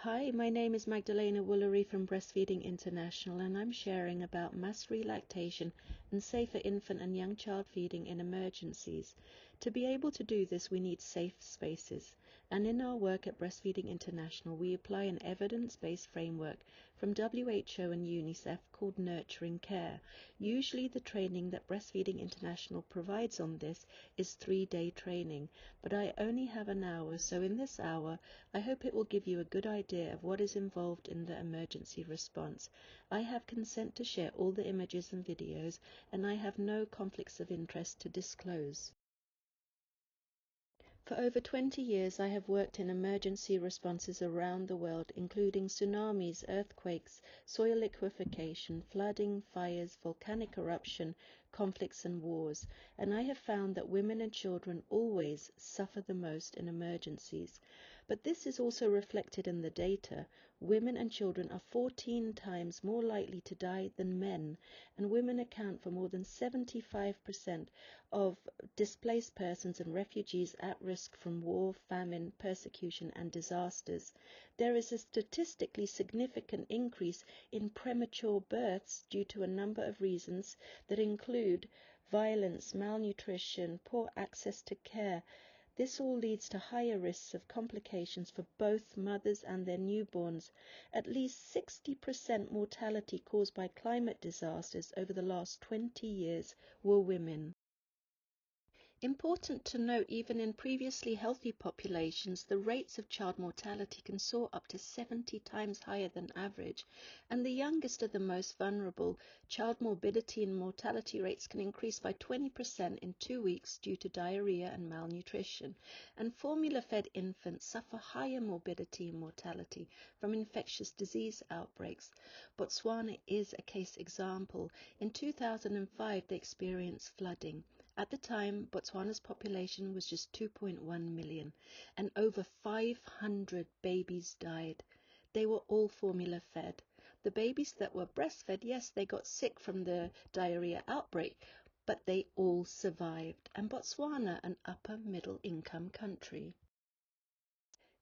Hi, my name is Magdalena Woolery from Breastfeeding International, and I'm sharing about mass relactation and safer infant and young child feeding in emergencies. To be able to do this, we need safe spaces. And in our work at Breastfeeding International, we apply an evidence-based framework from WHO and UNICEF called Nurturing Care. Usually the training that Breastfeeding International provides on this is 3-day training, but I only have an hour, so in this hour, I hope it will give you a good idea of what is involved in the emergency response. I have consent to share all the images and videos, and I have no conflicts of interest to disclose. For over 20 years, I have worked in emergency responses around the world, including tsunamis, earthquakes, soil liquefaction, flooding, fires, volcanic eruption, conflicts and wars, and I have found that women and children always suffer the most in emergencies. But this is also reflected in the data. Women and children are 14 times more likely to die than men, and women account for more than 75% of displaced persons and refugees at risk from war, famine, persecution and disasters. There is a statistically significant increase in premature births due to a number of reasons that include violence, malnutrition, poor access to care. This all leads to higher risks of complications for both mothers and their newborns. At least 60% mortality caused by climate disasters over the last 20 years were women. Important to note, even in previously healthy populations, the rates of child mortality can soar up to 70 times higher than average, and the youngest are the most vulnerable. Child morbidity and mortality rates can increase by 20% in 2 weeks due to diarrhea and malnutrition, and formula-fed infants suffer higher morbidity and mortality from infectious disease outbreaks. Botswana is a case example. In 2005, they experienced flooding. At the time, Botswana's population was just 2.1 million, and over 500 babies died. They were all formula fed. The babies that were breastfed, yes, they got sick from the diarrhea outbreak, but they all survived. And Botswana, an upper middle income country.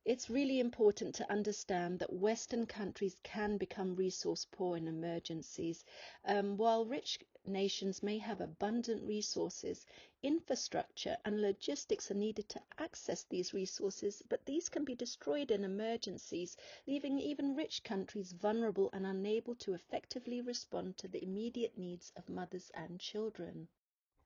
It's really important to understand that Western countries can become resource poor in emergencies. While rich nations may have abundant resources, infrastructure and logistics are needed to access these resources, but these can be destroyed in emergencies, leaving even rich countries vulnerable and unable to effectively respond to the immediate needs of mothers and children.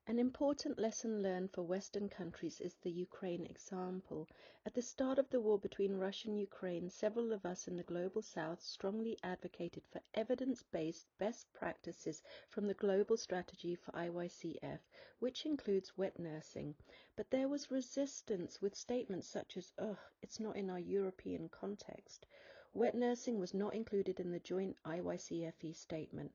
An important lesson learned for Western countries is the Ukraine example. At the start of the war between Russia and Ukraine, several of us in the Global South strongly advocated for evidence-based best practices from the Global Strategy for IYCF, which includes wet nursing. But there was resistance with statements such as, it's not in our European context. Wet nursing was not included in the joint IYCFE statement.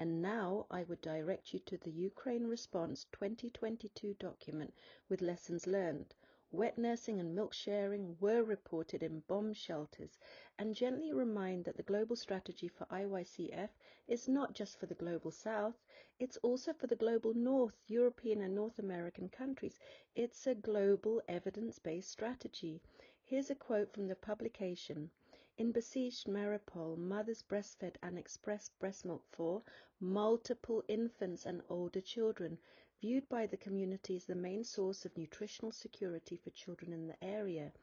And now I would direct you to the Ukraine Response 2022 document with lessons learned. Wet nursing and milk sharing were reported in bomb shelters, and gently remind that the global strategy for IYCF is not just for the global south, it's also for the global north, European and North American countries. It's a global evidence-based strategy. Here's a quote from the publication. In besieged Mariupol, mothers breastfed and expressed breast milk for multiple infants and older children, viewed by the community as the main source of nutritional security for children in the area.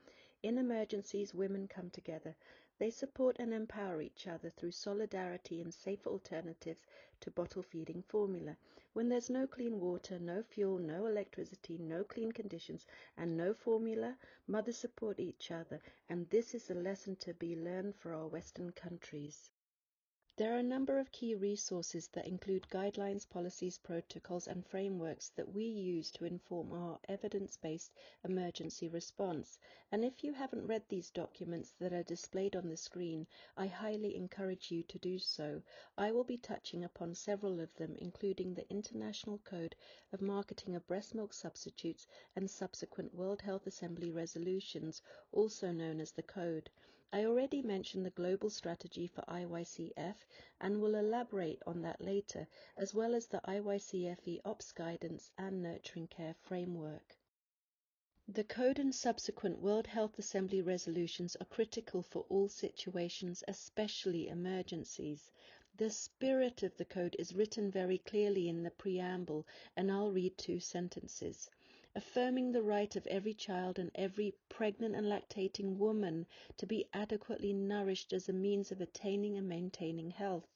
In emergencies, women come together. They support and empower each other through solidarity and safer alternatives to bottle feeding formula. When there's no clean water, no fuel, no electricity, no clean conditions, and no formula, mothers support each other, and this is a lesson to be learned for our Western countries. There are a number of key resources that include guidelines, policies, protocols, and frameworks that we use to inform our evidence-based emergency response. And if you haven't read these documents that are displayed on the screen, I highly encourage you to do so. I will be touching upon several of them, including the International Code of Marketing of Breast Milk Substitutes and subsequent World Health Assembly resolutions, also known as the Code. I already mentioned the Global Strategy for IYCF and will elaborate on that later, as well as the IYCFE Ops Guidance and Nurturing Care Framework. The Code and subsequent World Health Assembly resolutions are critical for all situations, especially emergencies. The spirit of the Code is written very clearly in the preamble, and I'll read 2 sentences. Affirming the right of every child and every pregnant and lactating woman to be adequately nourished as a means of attaining and maintaining health.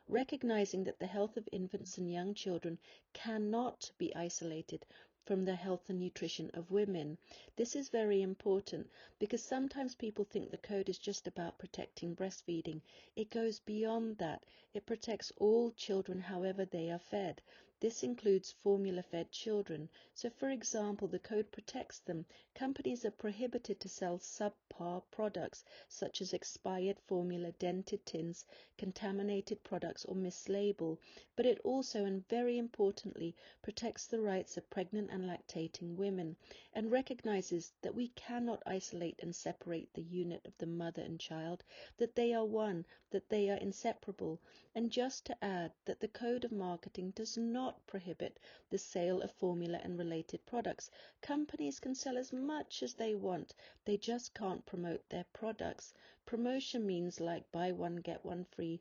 Recognizing that the health of infants and young children cannot be isolated from the health and nutrition of women. This is very important because sometimes people think the code is just about protecting breastfeeding. It goes beyond that. It protects all children however they are fed. This includes formula-fed children. So, for example, the code protects them. Companies are prohibited to sell subpar products such as expired formula, dented tins, contaminated products or mislabel, but it also, and very importantly, protects the rights of pregnant and lactating women and recognizes that we cannot isolate and separate the unit of the mother and child, that they are one, that they are inseparable. And just to add that the Code of Marketing does not prohibit the sale of formula and related products. Companies can sell as much as they want, they just can't promote their products. Promotion means like buy one, get one free,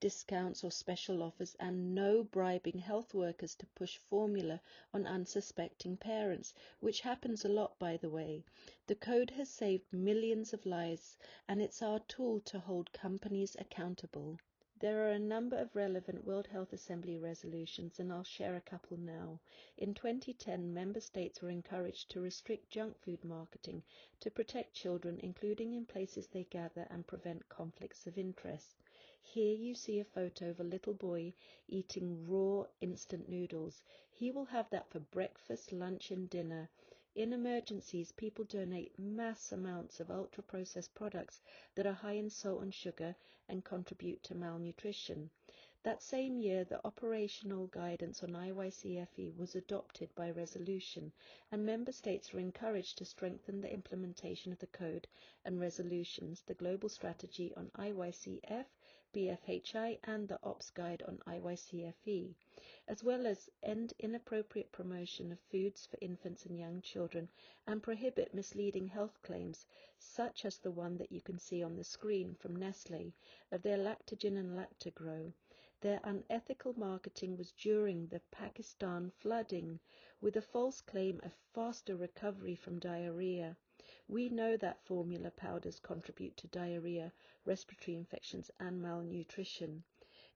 discounts or special offers, and no bribing health workers to push formula on unsuspecting parents, which happens a lot, by the way. The code has saved millions of lives, and it's our tool to hold companies accountable. There are a number of relevant World Health Assembly resolutions, and I'll share a couple now. In 2010, member states were encouraged to restrict junk food marketing to protect children, including in places they gather, and prevent conflicts of interest. Here you see a photo of a little boy eating raw instant noodles. He will have that for breakfast, lunch and dinner. In emergencies, people donate mass amounts of ultra-processed products that are high in salt and sugar and contribute to malnutrition. That same year, the operational guidance on IYCFE was adopted by resolution, and member states were encouraged to strengthen the implementation of the code and resolutions, the global strategy on IYCF, BFHI, and the OPS guide on IYCFE, as well as end inappropriate promotion of foods for infants and young children and prohibit misleading health claims, such as the one that you can see on the screen from Nestle of their Lactogen and Lactogro. Their unethical marketing was during the Pakistan flooding, with a false claim of faster recovery from diarrhea. We know that formula powders contribute to diarrhea, respiratory infections and malnutrition.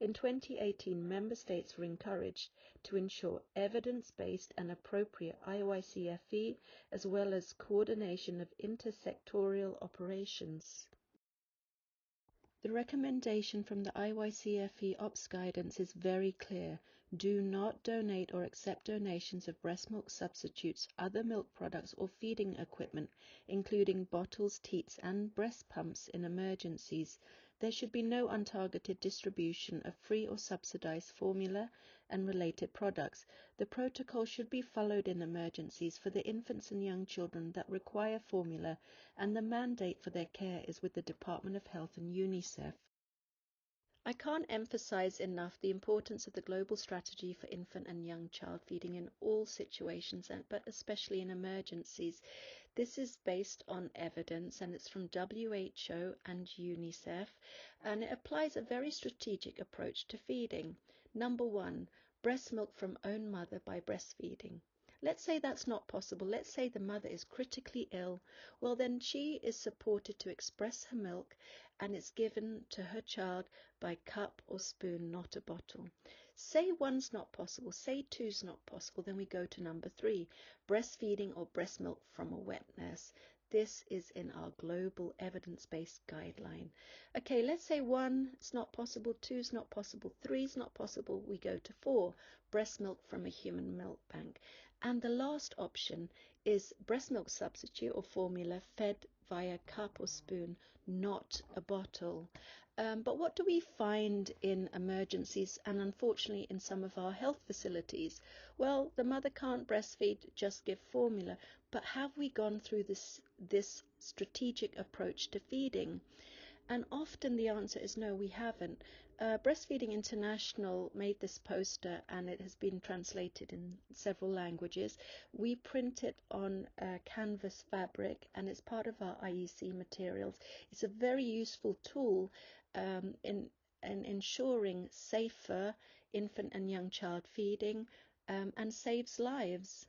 In 2018, member states were encouraged to ensure evidence-based and appropriate IYCFE as well as coordination of intersectorial operations. The recommendation from the IYCFE OPS guidance is very clear. Do not donate or accept donations of breast milk substitutes, other milk products or feeding equipment, including bottles, teats and breast pumps in emergencies. There should be no untargeted distribution of free or subsidized formula and related products. The protocol should be followed in emergencies for the infants and young children that require formula, and the mandate for their care is with the Department of Health and UNICEF. I can't emphasize enough the importance of the global strategy for infant and young child feeding in all situations, but especially in emergencies. This is based on evidence, and it's from WHO and UNICEF, and it applies a very strategic approach to feeding. Number 1, breast milk from own mother by breastfeeding. Let's say that's not possible. Let's say the mother is critically ill. Well, then she is supported to express her milk, and it's given to her child by cup or spoon, not a bottle. Say 1's not possible, say 2's not possible, then we go to number 3, breastfeeding or breast milk from a wet nurse. This is in our global evidence-based guideline. Okay, let's say 1's not possible, 2's not possible, 3's not possible, we go to 4, breast milk from a human milk bank. And the last option is breast milk substitute or formula fed via cup or spoon, not a bottle. But what do we find in emergencies and unfortunately in some of our health facilities? Well, the mother can't breastfeed, just give formula. But have we gone through this strategic approach to feeding? And often the answer is no, we haven't. Breastfeeding International made this poster and it has been translated in several languages. We print it on canvas fabric and it's part of our IEC materials. It's a very useful tool in ensuring safer infant and young child feeding and saves lives.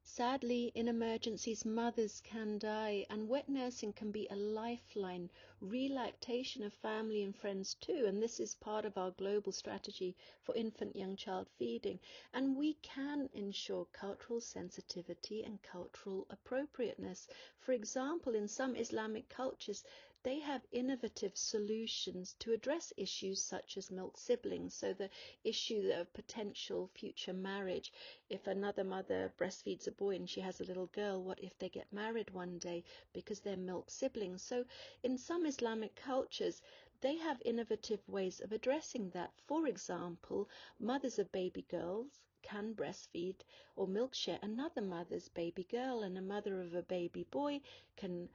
Sadly, in emergencies, mothers can die, and wet nursing can be a lifeline. Relactation of family and friends too, and this is part of our global strategy for infant young child feeding. And we can ensure cultural sensitivity and cultural appropriateness. For example, in some Islamic cultures, they have innovative solutions to address issues such as milk siblings. So the issue of potential future marriage. If another mother breastfeeds a boy and she has a little girl, what if they get married one day because they're milk siblings? So in some Islamic cultures, they have innovative ways of addressing that. For example, mothers of baby girls can breastfeed or milk share another mother's baby girl, and a mother of a baby boy can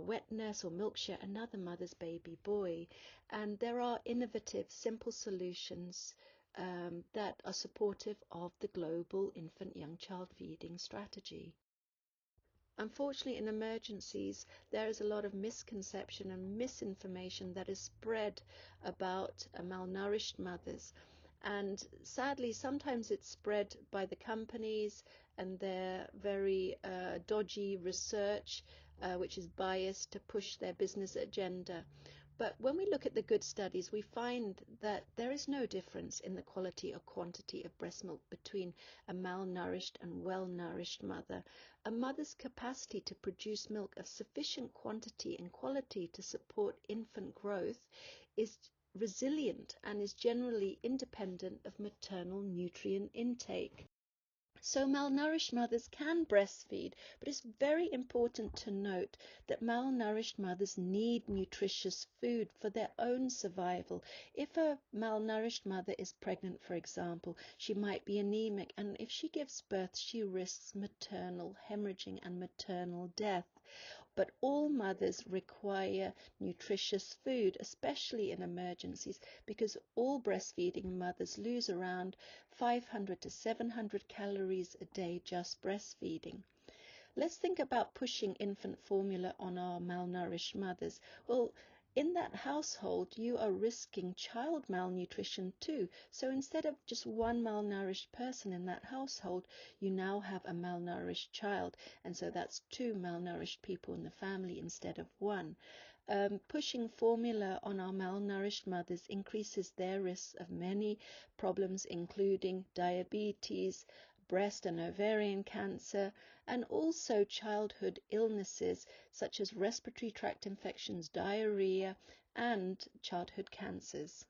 wet nurse or milk share another mother's baby boy. And there are innovative, simple solutions that are supportive of the global infant young child feeding strategy. Unfortunately, in emergencies, there is a lot of misconception and misinformation that is spread about malnourished mothers. And sadly, sometimes it's spread by the companies and their very dodgy research, which is biased to push their business agenda. But when we look at the good studies, we find that there is no difference in the quality or quantity of breast milk between a malnourished and well-nourished mother. A mother's capacity to produce milk of sufficient quantity and quality to support infant growth is resilient and is generally independent of maternal nutrient intake. So malnourished mothers can breastfeed, but it's very important to note that malnourished mothers need nutritious food for their own survival. If a malnourished mother is pregnant, for example, she might be anemic, and if she gives birth, she risks maternal hemorrhaging and maternal death. But all mothers require nutritious food, especially in emergencies, because all breastfeeding mothers lose around 500 to 700 calories a day just breastfeeding. Let's think about pushing infant formula on our malnourished mothers. Well, in that household, you are risking child malnutrition too. So instead of just one malnourished person in that household, you now have a malnourished child. And so that's two malnourished people in the family instead of one. Pushing formula on our malnourished mothers increases their risks of many problems, including diabetes, breast and ovarian cancer, and also childhood illnesses such as respiratory tract infections, diarrhea, and childhood cancers.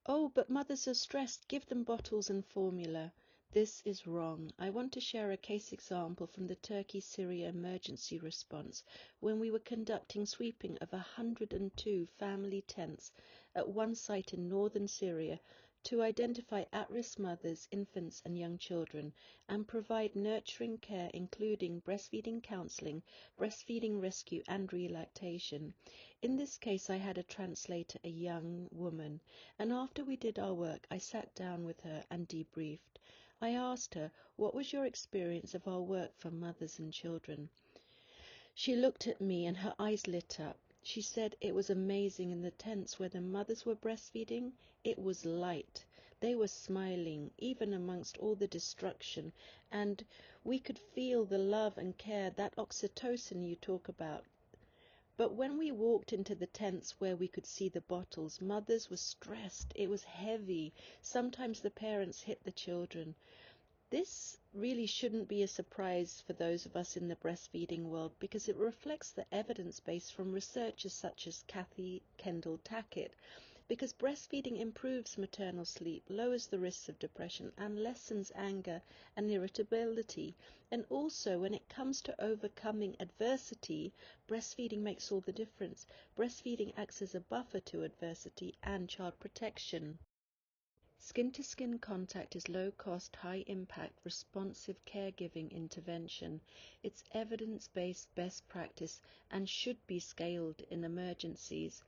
Oh, but mothers are stressed. Give them bottles and formula. This is wrong. I want to share a case example from the Turkey-Syria emergency response when we were conducting sweeping of 102 family tents at one site in northern Syria to identify at-risk mothers, infants and young children and provide nurturing care including breastfeeding counseling, breastfeeding rescue and relactation. In this case, I had a translator, a young woman, and after we did our work, I sat down with her and debriefed. I asked her, what was your experience of our work for mothers and children? She looked at me and her eyes lit up. She said it was amazing in the tents where the mothers were breastfeeding. It was light. They were smiling, even amongst all the destruction, and we could feel the love and care, that oxytocin you talk about. But when we walked into the tents where we could see the bottles, mothers were stressed. It was heavy. Sometimes the parents hit the children. This really shouldn't be a surprise for those of us in the breastfeeding world because it reflects the evidence base from researchers such as Kathy Kendall Tackett. Because breastfeeding improves maternal sleep, lowers the risks of depression, and lessens anger and irritability. And also, when it comes to overcoming adversity, breastfeeding makes all the difference. Breastfeeding acts as a buffer to adversity and child protection. Skin-to-skin contact is low-cost, high-impact, responsive caregiving intervention. It's evidence-based best practice and should be scaled in emergencies.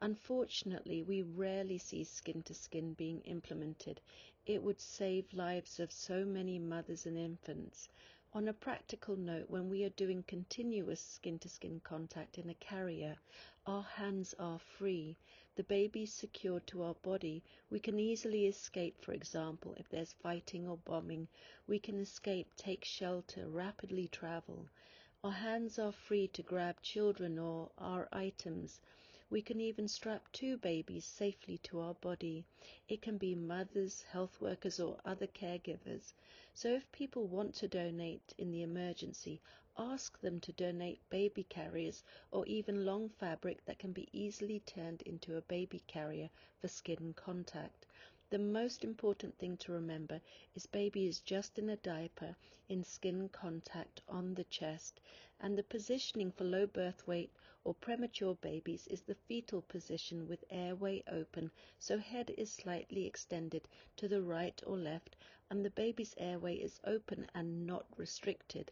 Unfortunately, we rarely see skin-to-skin being implemented. It would save lives of so many mothers and infants. On a practical note, when we are doing continuous skin-to-skin contact in a carrier, our hands are free. The baby is secured to our body. We can easily escape, for example, if there's fighting or bombing. We can escape, take shelter, rapidly travel. Our hands are free to grab children or our items. We can even strap two babies safely to our body. It can be mothers, health workers, or other caregivers. So if people want to donate in the emergency, ask them to donate baby carriers or even long fabric that can be easily turned into a baby carrier for skin contact. The most important thing to remember is baby is just in a diaper in skin contact on the chest, and the positioning for low birth weight or premature babies is the fetal position with airway open, so head is slightly extended to the right or left, and the baby's airway is open and not restricted.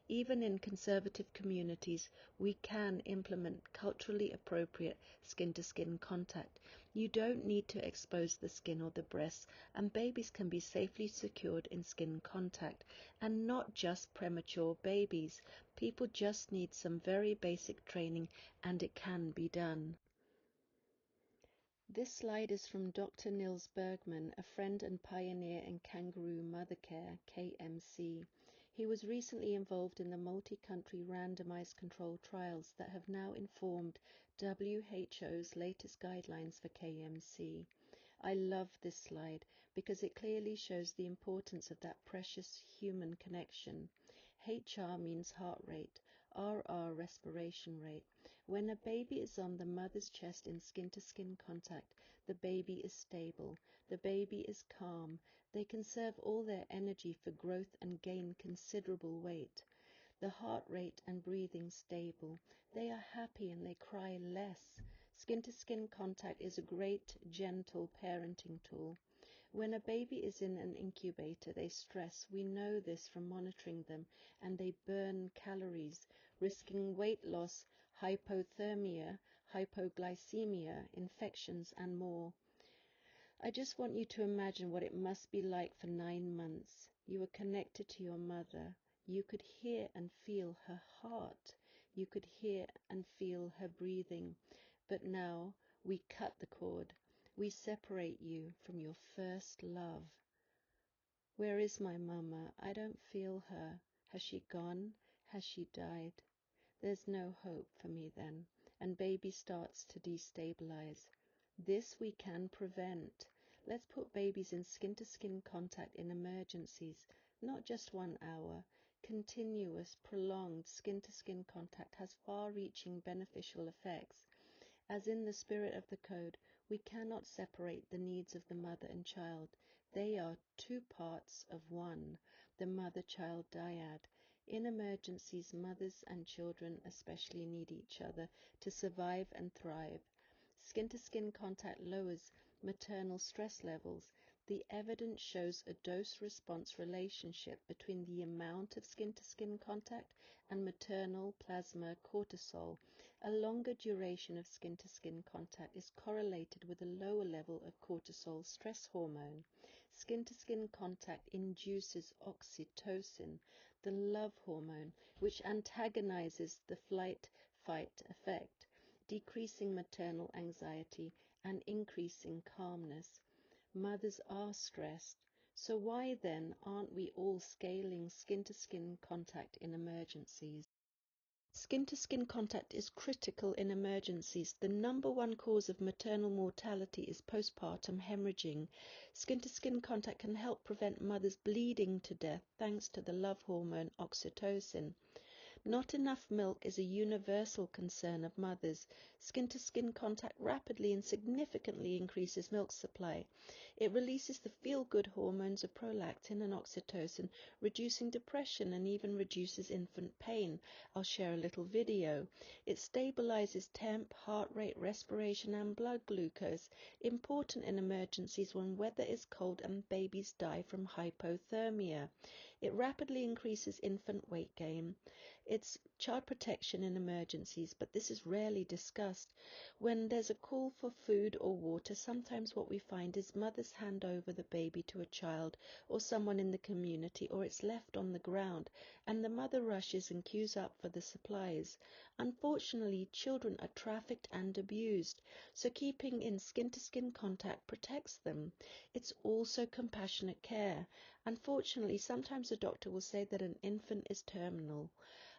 Even in conservative communities, we can implement culturally appropriate skin-to-skin contact. You don't need to expose the skin or the breasts, and babies can be safely secured in skin contact, and not just premature babies. People just need some very basic training, and it can be done. This slide is from Dr. Nils Bergman, a friend and pioneer in kangaroo mother care, KMC. He was recently involved in the multi-country randomized controlled trials that have now informed WHO's latest guidelines for KMC. I love this slide because it clearly shows the importance of that precious human connection. HR means heart rate, RR respiration rate. When a baby is on the mother's chest in skin-to-skin contact, the baby is stable, the baby is calm, they conserve all their energy for growth and gain considerable weight. The heart rate and breathing stable. They are happy and they cry less. Skin-to-skin contact is a great, gentle parenting tool. When a baby is in an incubator, they stress. We know this from monitoring them, and they burn calories, risking weight loss, hypothermia, hypoglycemia, infections, and more. I just want you to imagine what it must be like for 9 months. You are connected to your mother. You could hear and feel her heart. You could hear and feel her breathing. But now we cut the cord. We separate you from your first love. Where is my mama? I don't feel her. Has she gone? Has she died? There's no hope for me then, and baby starts to destabilize. This we can prevent. Let's put babies in skin-to-skin contact in emergencies, not just 1 hour. Continuous, prolonged skin-to-skin contact has far-reaching beneficial effects. As in the spirit of the code, we cannot separate the needs of the mother and child. They are 2 parts of one, the mother-child dyad. In emergencies, mothers and children especially need each other to survive and thrive. Skin-to-skin contact lowers maternal stress levels. The evidence shows a dose-response relationship between the amount of skin-to-skin contact and maternal plasma cortisol. A longer duration of skin-to-skin contact is correlated with a lower level of cortisol stress hormone. Skin-to-skin contact induces oxytocin, the love hormone, which antagonizes the flight-fight effect, decreasing maternal anxiety and increasing calmness. Mothers are stressed, so why then aren't we all scaling skin-to-skin contact in emergencies? Skin-to-skin contact is critical in emergencies. The number 1 cause of maternal mortality is postpartum hemorrhaging. Skin-to-skin contact can help prevent mothers bleeding to death thanks to the love hormone oxytocin. Not enough milk is a universal concern of mothers. Skin-to-skin contact rapidly and significantly increases milk supply. It releases the feel-good hormones of prolactin and oxytocin, reducing depression and even reduces infant pain. I'll share a little video. It stabilizes temp, heart rate, respiration, and blood glucose, important in emergencies when weather is cold and babies die from hypothermia. It rapidly increases infant weight gain. It's child protection in emergencies, but this is rarely discussed. When there's a call for food or water, sometimes what we find is mothers hand over the baby to a child or someone in the community, or it's left on the ground, and the mother rushes and queues up for the supplies. Unfortunately, children are trafficked and abused, so keeping in skin-to-skin contact protects them. It's also compassionate care. Unfortunately, sometimes a doctor will say that an infant is terminal.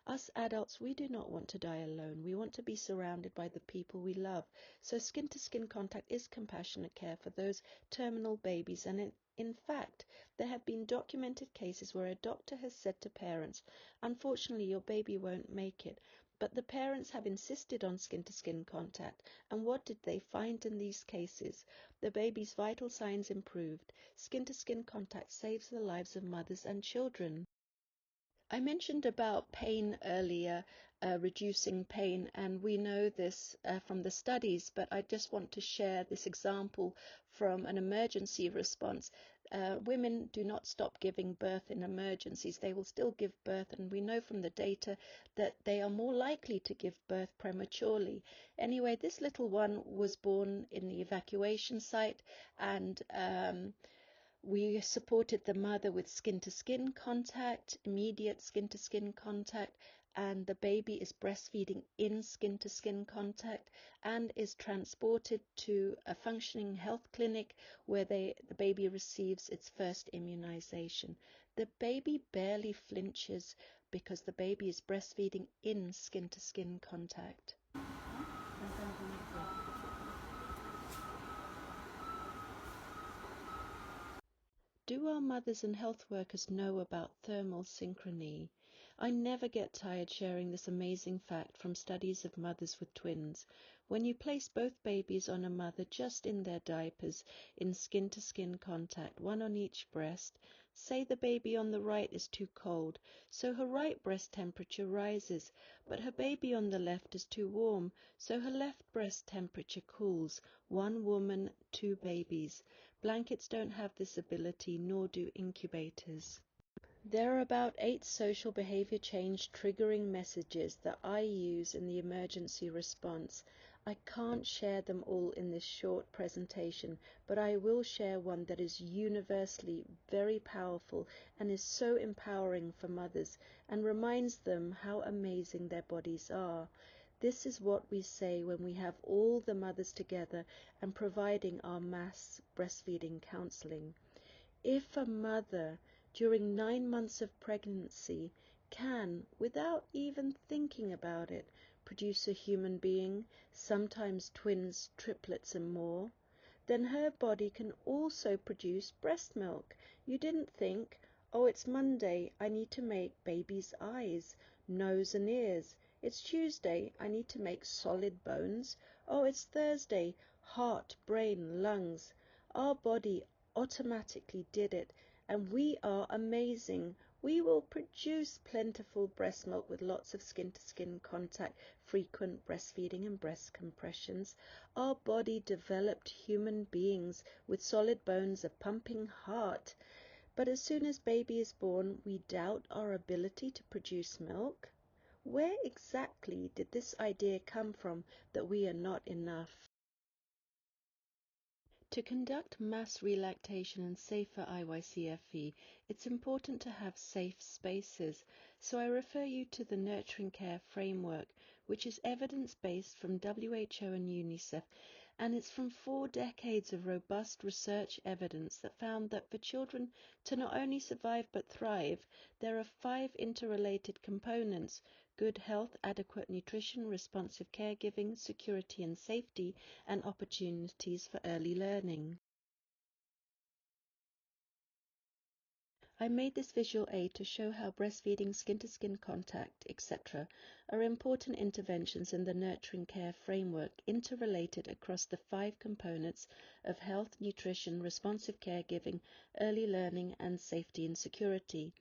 Us adults, we do not want to die alone. We want to be surrounded by the people we love. So skin-to-skin contact is compassionate care for those terminal babies. And in fact, there have been documented cases where a doctor has said to parents, unfortunately, your baby won't make it. But the parents have insisted on skin-to-skin contact. And what did they find in these cases? The baby's vital signs improved. Skin-to-skin contact saves the lives of mothers and children. I mentioned about pain earlier, reducing pain, and we know this from the studies, but I just want to share this example from an emergency response. Women do not stop giving birth in emergencies. They will still give birth, and we know from the data that they are more likely to give birth prematurely. Anyway, this little one was born in the evacuation site, and we supported the mother with skin-to-skin contact, immediate skin-to-skin contact, and the baby is breastfeeding in skin-to-skin contact and is transported to a functioning health clinic where the baby receives its first immunization. The baby barely flinches because the baby is breastfeeding in skin-to-skin contact. Do our mothers and health workers know about thermal synchrony? I never get tired sharing this amazing fact from studies of mothers with twins. When you place both babies on a mother just in their diapers, in skin-to-skin contact, one on each breast, say the baby on the right is too cold, so her right breast temperature rises, but her baby on the left is too warm, so her left breast temperature cools. One woman, two babies. Blankets don't have this ability, nor do incubators. There are about 8 social behavior change triggering messages that I use in the emergency response. I can't share them all in this short presentation, but I will share one that is universally very powerful and is so empowering for mothers and reminds them how amazing their bodies are. This is what we say when we have all the mothers together and providing our mass breastfeeding counseling. If a mother during 9 months of pregnancy can, without even thinking about it, produce a human being, sometimes twins, triplets and more, then her body can also produce breast milk. You didn't think, oh, it's Monday, I need to make baby's eyes, nose and ears. It's Tuesday, I need to make solid bones. Oh, it's Thursday, heart, brain, lungs. Our body automatically did it, and we are amazing. We will produce plentiful breast milk with lots of skin-to-skin contact, frequent breastfeeding and breast compressions. Our body developed human beings with solid bones, a pumping heart. But as soon as baby is born, we doubt our ability to produce milk. Where exactly did this idea come from that we are not enough? To conduct mass relactation and safer IYCFE, it's important to have safe spaces, so I refer you to the Nurturing Care Framework, which is evidence-based from WHO and UNICEF, and it's from 4 decades of robust research evidence that found that for children to not only survive but thrive, there are 5 interrelated components: good health, adequate nutrition, responsive caregiving, security and safety, and opportunities for early learning. I made this visual aid to show how breastfeeding, skin-to-skin contact, etc. are important interventions in the nurturing care framework, interrelated across the 5 components of health, nutrition, responsive caregiving, early learning, and safety and security.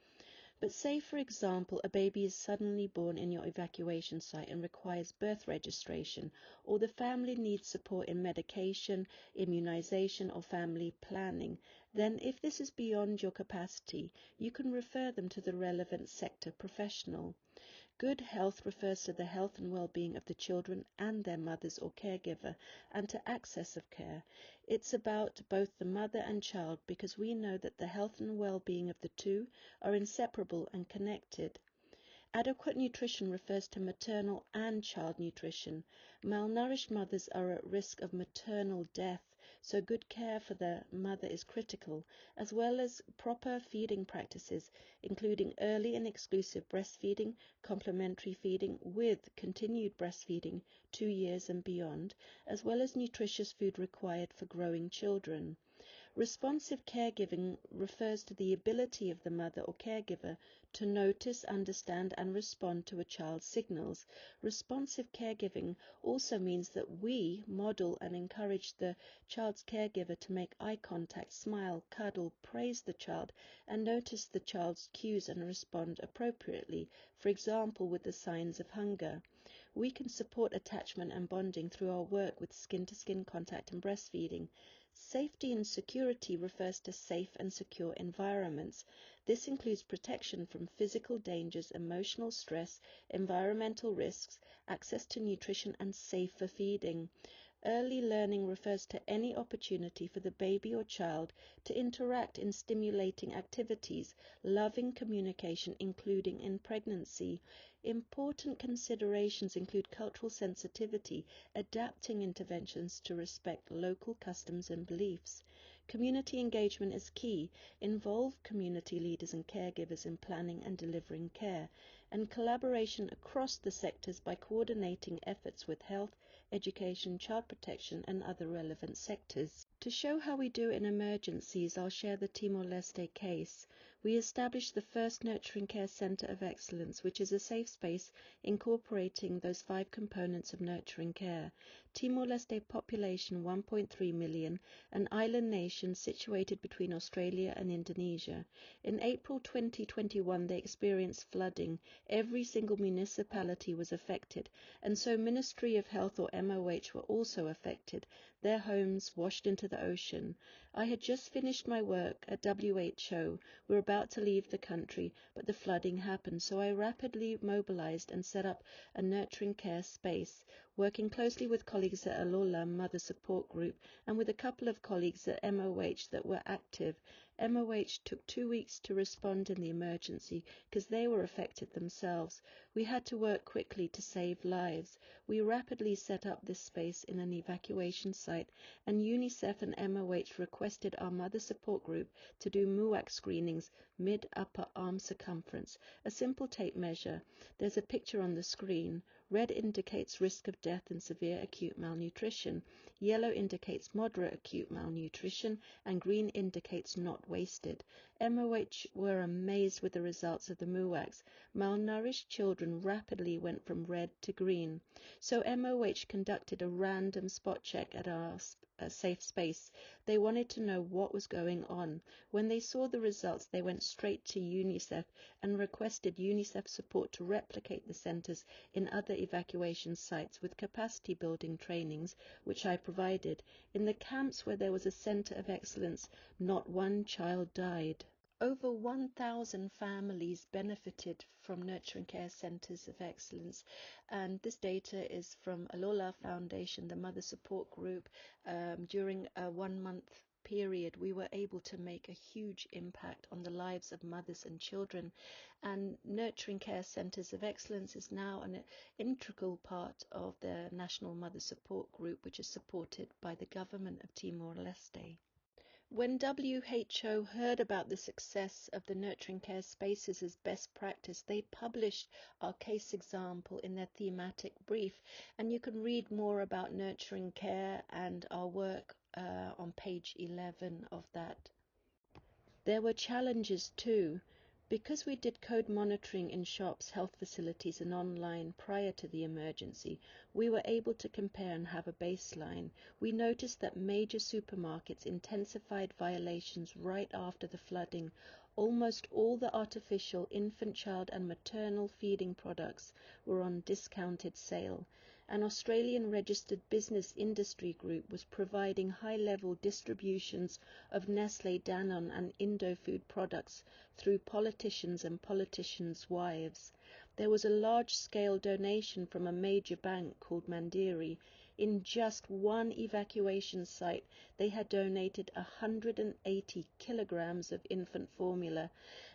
But say, for example, a baby is suddenly born in your evacuation site and requires birth registration, or the family needs support in medication, immunization, or family planning. Then, if this is beyond your capacity, you can refer them to the relevant sector professional. Good health refers to the health and well-being of the children and their mothers or caregiver, and to access of care. It's about both the mother and child, because we know that the health and well-being of the two are inseparable and connected. Adequate nutrition refers to maternal and child nutrition. Malnourished mothers are at risk of maternal death, so good care for the mother is critical, as well as proper feeding practices, including early and exclusive breastfeeding, complementary feeding with continued breastfeeding 2 years and beyond, as well as nutritious food required for growing children. Responsive caregiving refers to the ability of the mother or caregiver to notice, understand, and respond to a child's signals. Responsive caregiving also means that we model and encourage the child's caregiver to make eye contact, smile, cuddle, praise the child, and notice the child's cues and respond appropriately, for example, with the signs of hunger. We can support attachment and bonding through our work with skin-to-skin contact and breastfeeding. Safety and security refers to safe and secure environments. This includes protection from physical dangers, emotional stress, environmental risks, access to nutrition, and safer feeding. Early learning refers to any opportunity for the baby or child to interact in stimulating activities, loving communication, including in pregnancy. Important considerations include cultural sensitivity, adapting interventions to respect local customs and beliefs. Community engagement is key. Involve community leaders and caregivers in planning and delivering care, and collaboration across the sectors by coordinating efforts with health, education, child protection, and other relevant sectors. To show how we do in emergencies, I'll share the Timor-Leste case. We established the first Nurturing Care Centre of Excellence, which is a safe space incorporating those 5 components of nurturing care. Timor-Leste population 1.3 million, an island nation situated between Australia and Indonesia. In April 2021, they experienced flooding. Every single municipality was affected, and so Ministry of Health or MOH were also affected. Their homes washed into the ocean. I had just finished my work at WHO. We were about to leave the country, but the flooding happened, so I rapidly mobilized and set up a nurturing care space, working closely with colleagues at Alola Mother Support Group and with a couple of colleagues at MOH that were active. MOH took 2 weeks to respond in the emergency because they were affected themselves. We had to work quickly to save lives. We rapidly set up this space in an evacuation site, and UNICEF and MOH requested our mother support group to do MUAC screenings, mid-upper arm circumference, a simple tape measure. There's a picture on the screen. Red indicates risk of death and severe acute malnutrition. Yellow indicates moderate acute malnutrition, and green indicates not wasted. MOH were amazed with the results of the MUACs. Malnourished children rapidly went from red to green. So MOH conducted a random spot check at our safe space. They wanted to know what was going on. When they saw the results, they went straight to UNICEF and requested UNICEF support to replicate the centres in other evacuation sites with capacity building trainings, which I provided. In the camps where there was a centre of excellence, not one child died. Over 1,000 families benefited from nurturing care centres of excellence, and this data is from Alola Foundation, the Mother Support Group. During a 1-month period, we were able to make a huge impact on the lives of mothers and children, and nurturing care centres of excellence is now an integral part of the National Mother Support Group, which is supported by the government of Timor-Leste. When WHO heard about the success of the nurturing care spaces as best practice, they published our case example in their thematic brief, and you can read more about nurturing care and our work on page 11 of that. There were challenges too. Because we did code monitoring in shops, health facilities, and online prior to the emergency, we were able to compare and have a baseline. We noticed that major supermarkets intensified violations right after the flooding. Almost all the artificial infant, child, and maternal feeding products were on discounted sale. An Australian registered business industry group was providing high-level distributions of Nestle, Danone, and Indofood products through politicians and politicians' wives. There was a large-scale donation from a major bank called Mandiri. In just one evacuation site, they had donated 180 kilograms of infant formula,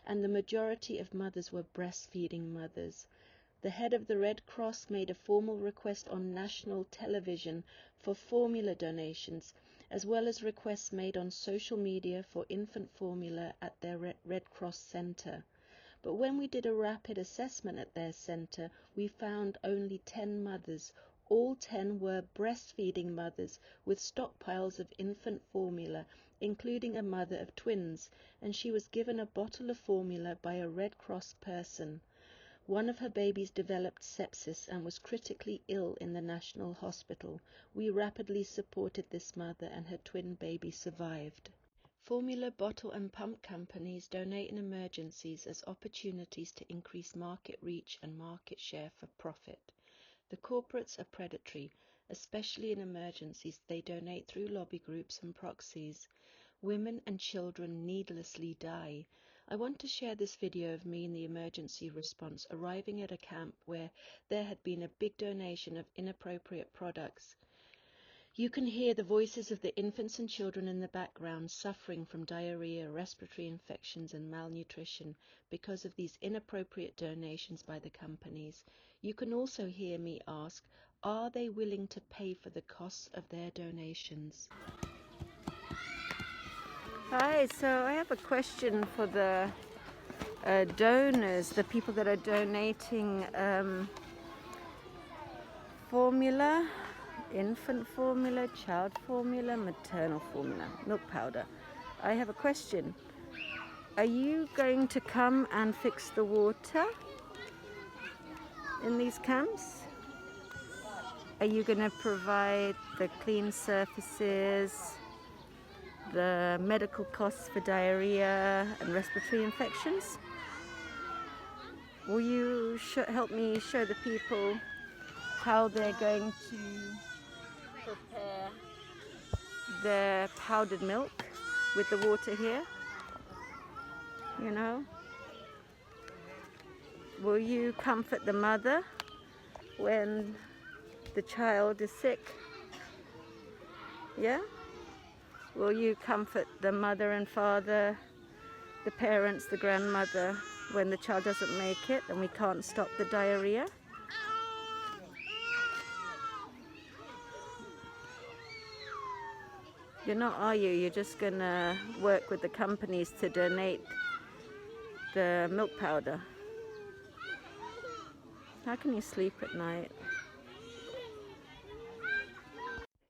and the majority of mothers were breastfeeding mothers. The head of the Red Cross made a formal request on national television for formula donations, as well as requests made on social media for infant formula at their Red Cross Centre. But when we did a rapid assessment at their centre, we found only 10 mothers. All 10 were breastfeeding mothers with stockpiles of infant formula, including a mother of twins, and she was given a bottle of formula by a Red Cross person. One of her babies developed sepsis and was critically ill in the National Hospital. We rapidly supported this mother, and her twin baby survived. Formula bottle and pump companies donate in emergencies as opportunities to increase market reach and market share for profit. The corporates are predatory, especially in emergencies. They donate through lobby groups and proxies. Women and children needlessly die. I want to share this video of me in the emergency response arriving at a camp where there had been a big donation of inappropriate products. You can hear the voices of the infants and children in the background suffering from diarrhea, respiratory infections, and malnutrition because of these inappropriate donations by the companies. You can also hear me ask, are they willing to pay for the costs of their donations? Hi, so I have a question for the donors, the people that are donating formula, infant formula, child formula, maternal formula, milk powder. I have a question. Are you going to come and fix the water in these camps? Are you going to provide the clean surfaces, the medical costs for diarrhea and respiratory infections? Will you help me show the people how they're going to prepare their powdered milk with the water here? You know? Will you comfort the mother when the child is sick? Yeah? Will you comfort the mother and father, the parents, the grandmother, when the child doesn't make it and we can't stop the diarrhea? You're not, are you? You're just going to work with the companies to donate the milk powder. How can you sleep at night?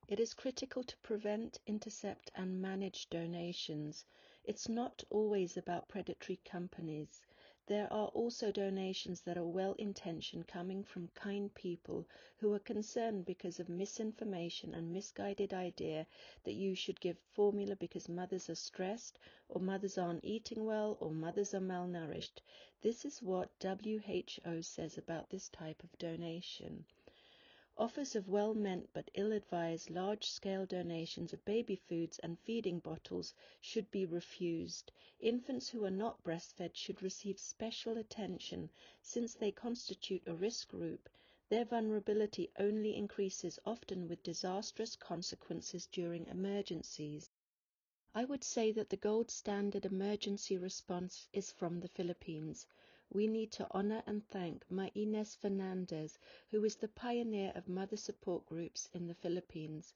It is critical to prevent, intercept, and manage donations. It's not always about predatory companies. There are also donations that are well-intentioned, coming from kind people who are concerned because of misinformation and misguided idea that you should give formula because mothers are stressed, or mothers aren't eating well, or mothers are malnourished. This is what WHO says about this type of donation. Offers of well-meant but ill-advised large-scale donations of baby foods and feeding bottles should be refused. Infants who are not breastfed should receive special attention since they constitute a risk group. Their vulnerability only increases, often with disastrous consequences during emergencies. I would say that the gold standard emergency response is from the Philippines. We need to honor and thank Ma Ines Fernandez, who is the pioneer of mother support groups in the Philippines.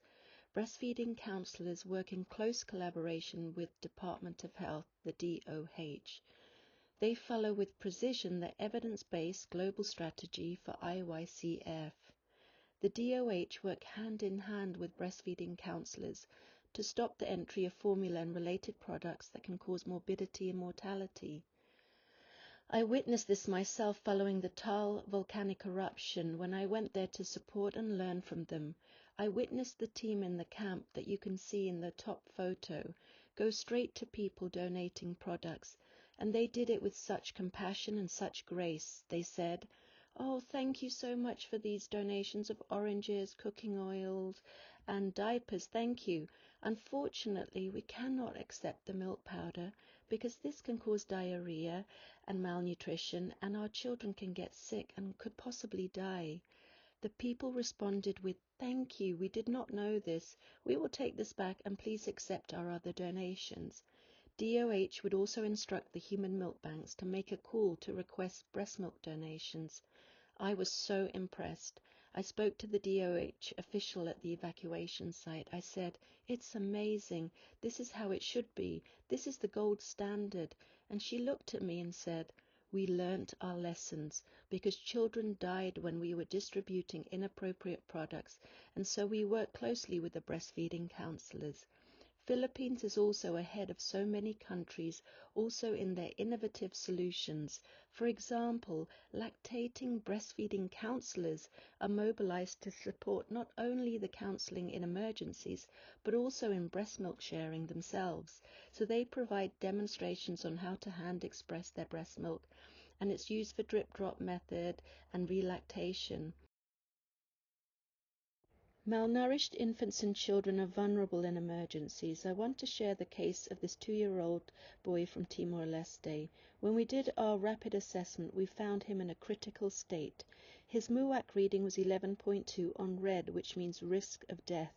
Breastfeeding counselors work in close collaboration with Department of Health, the DOH. They follow with precision the evidence-based global strategy for IYCF. The DOH work hand in hand with breastfeeding counselors to stop the entry of formula and related products that can cause morbidity and mortality. I witnessed this myself following the Tal volcanic eruption when I went there to support and learn from them. I witnessed the team in the camp that you can see in the top photo go straight to people donating products, and they did it with such compassion and such grace. They said, "Oh, thank you so much for these donations of oranges, cooking oils, and diapers. Thank you. Unfortunately, we cannot accept the milk powder because this can cause diarrhea and malnutrition, and our children can get sick and could possibly die." The people responded with, "Thank you, we did not know this. We will take this back and please accept our other donations." DOH would also instruct the human milk banks to make a call to request breast milk donations. I was so impressed. I spoke to the DOH official at the evacuation site. I said, "It's amazing. This is how it should be. This is the gold standard." And she looked at me and said, "We learnt our lessons because children died when we were distributing inappropriate products, and so we work closely with the breastfeeding counselors." Philippines is also ahead of so many countries, also in their innovative solutions. For example, lactating breastfeeding counselors are mobilized to support not only the counseling in emergencies, but also in breast milk sharing themselves. So they provide demonstrations on how to hand express their breast milk, and it's used for drip drop method and relactation. Malnourished infants and children are vulnerable in emergencies. I want to share the case of this 2-year-old boy from Timor-Leste. When we did our rapid assessment, we found him in a critical state. His MUAC reading was 11.2 on red, which means risk of death.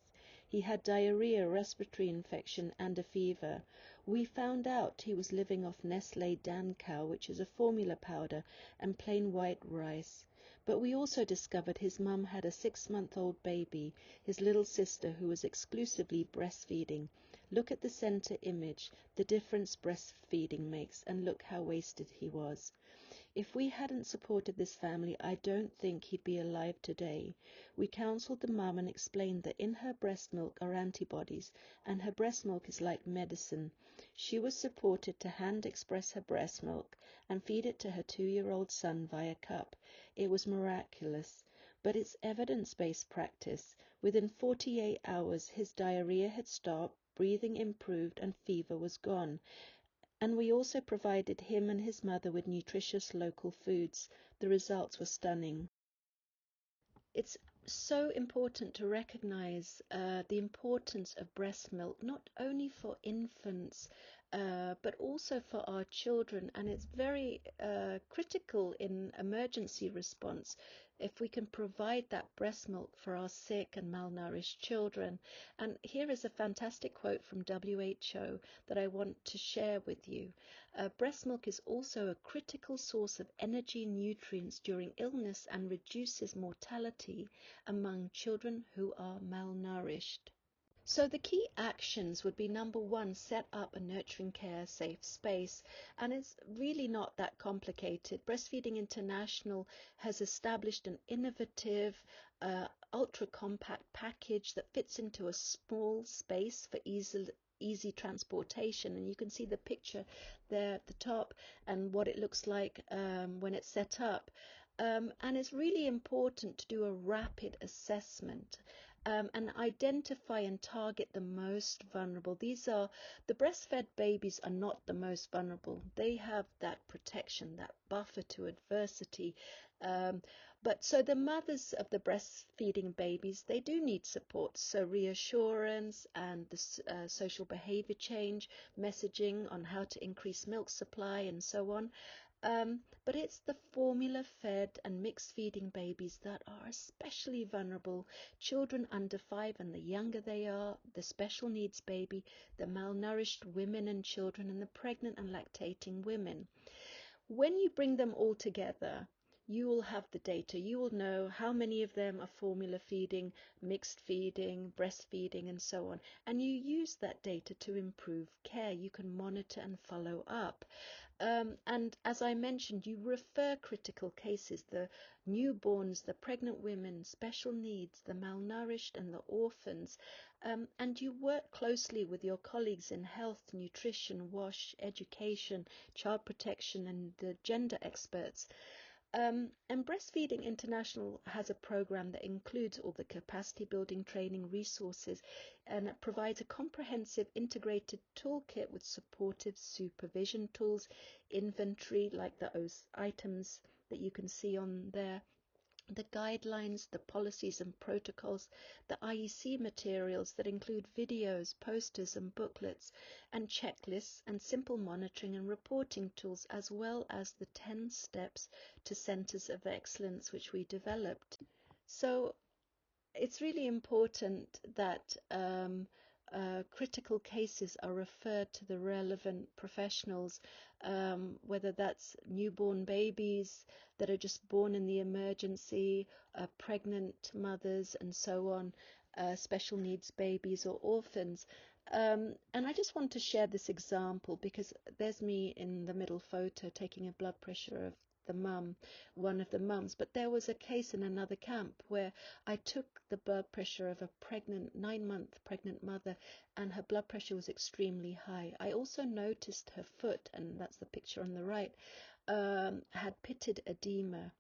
He had diarrhea, respiratory infection, and a fever. We found out he was living off Nestlé Dan-Cow, which is a formula powder, and plain white rice. But we also discovered his mum had a 6-month-old baby, his little sister, who was exclusively breastfeeding. Look at the center image, the difference breastfeeding makes, and look how wasted he was. If we hadn't supported this family, I don't think he'd be alive today. We counseled the mum and explained that in her breast milk are antibodies, and her breast milk is like medicine. She was supported to hand express her breast milk and feed it to her 2-year-old son via cup. It was miraculous, but it's evidence-based practice. Within 48 hours, his diarrhea had stopped, breathing improved, and fever was gone. And we also provided him and his mother with nutritious local foods. The results were stunning. It's so important to recognize the importance of breast milk, not only for infants, but also for our children. And it's very critical in emergency response if we can provide that breast milk for our sick and malnourished children. And here is a fantastic quote from WHO that I want to share with you. Breast milk is also a critical source of energy and nutrients during illness and reduces mortality among children who are malnourished. So the key actions would be: number one, set up a nurturing care safe space. And it's really not that complicated. Breastfeeding International has established an innovative, ultra compact package that fits into a small space for easy transportation. And you can see the picture there at the top and what it looks like when it's set up. And it's really important to do a rapid assessment and identify and target the most vulnerable. These are the breastfed babies are not the most vulnerable. They have that protection, that buffer to adversity. But so the mothers of the breastfeeding babies, they do need support. So reassurance and the social behavior change, messaging on how to increase milk supply and so on. But it's the formula-fed and mixed-feeding babies that are especially vulnerable. Children under 5, and the younger they are, the special needs baby, the malnourished women and children, and the pregnant and lactating women. When you bring them all together, you will have the data. You will know how many of them are formula feeding, mixed feeding, breastfeeding, and so on. And you use that data to improve care. You can monitor and follow up. And as I mentioned, you refer critical cases, the newborns, the pregnant women, special needs, the malnourished, and the orphans. And you work closely with your colleagues in health, nutrition, WASH, education, child protection, and the gender experts. And Breastfeeding International has a program that includes all the capacity building training resources, and it provides a comprehensive integrated toolkit with supportive supervision tools, inventory like those items that you can see on there, the guidelines, the policies and protocols, the IEC materials that include videos, posters and booklets, and checklists and simple monitoring and reporting tools, as well as the 10 steps to centers of excellence which we developed. So it's really important that critical cases are referred to the relevant professionals, whether that's newborn babies that are just born in the emergency, pregnant mothers, and so on, special needs babies or orphans. And I just want to share this example because there's me in the middle photo taking a blood pressure of the mum, one of the mums, but there was a case in another camp where I took the blood pressure of a 9-month pregnant mother, and her blood pressure was extremely high. I also noticed her foot, and that's the picture on the right, had pitted edema.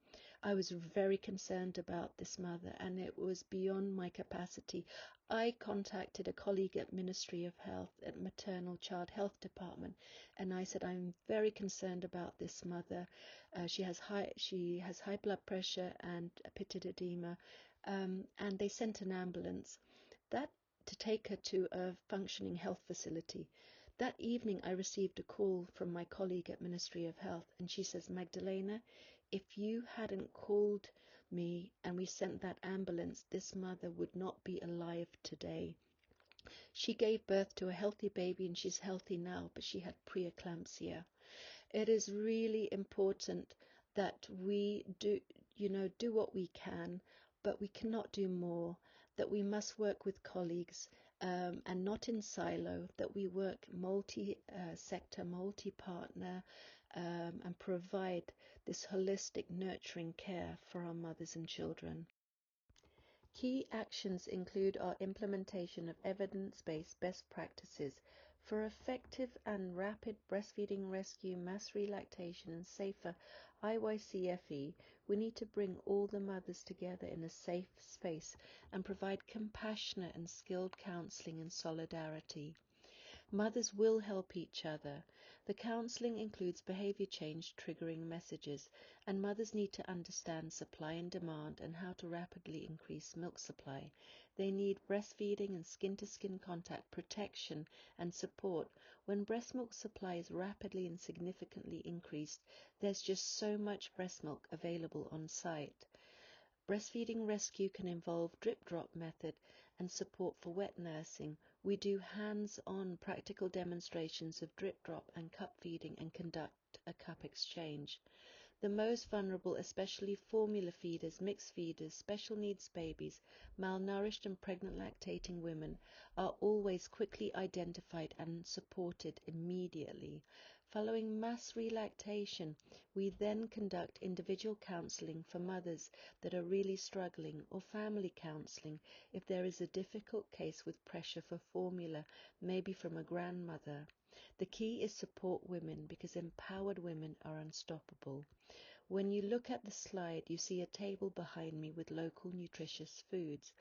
I was very concerned about this mother, and it was beyond my capacity. I contacted a colleague at Ministry of Health at Maternal Child Health Department, and I said, I'm very concerned about this mother. She has high blood pressure and a pitted edema, and they sent an ambulance that to take her to a functioning health facility. That evening, I received a call from my colleague at Ministry of Health, and she says, Magdalena, if you hadn't called me and we sent that ambulance, this mother would not be alive today. She gave birth to a healthy baby and she's healthy now, but she had preeclampsia. It is really important that we do what we can, but we cannot do more, that we must work with colleagues, and not in silo, that we work multi-sector, multi-partner, and provide this holistic nurturing care for our mothers and children. Key actions include our implementation of evidence-based best practices for effective and rapid breastfeeding rescue, mass relactation, and safer IYCFE. We need to bring all the mothers together in a safe space and provide compassionate and skilled counseling and solidarity. Mothers will help each other. The counseling includes behavior change triggering messages, and mothers need to understand supply and demand and how to rapidly increase milk supply. They need breastfeeding and skin-to-skin contact protection and support. When breast milk supply is rapidly and significantly increased, there's just so much breast milk available on site. Breastfeeding rescue can involve drip-drop method and support for wet nursing. We do hands-on practical demonstrations of drip-drop and cup feeding and conduct a cup exchange. The most vulnerable, especially formula feeders, mixed feeders, special needs babies, malnourished and pregnant lactating women, are always quickly identified and supported immediately. Following mass relactation, we then conduct individual counseling for mothers that are really struggling, or family counseling if there is a difficult case with pressure for formula, maybe from a grandmother. The key is support women, because empowered women are unstoppable. When you look at the slide, you see a table behind me with local nutritious foods.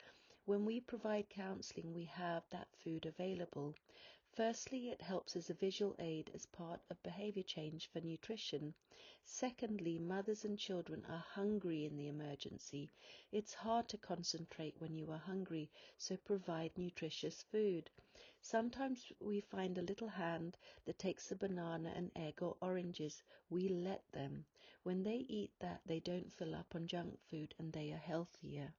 When we provide counseling, we have that food available. Firstly, it helps as a visual aid as part of behavior change for nutrition. Secondly, mothers and children are hungry in the emergency. It's hard to concentrate when you are hungry, so provide nutritious food. Sometimes we find a little hand that takes a banana, an egg, or oranges. We let them. When they eat that, they don't fill up on junk food and they are healthier.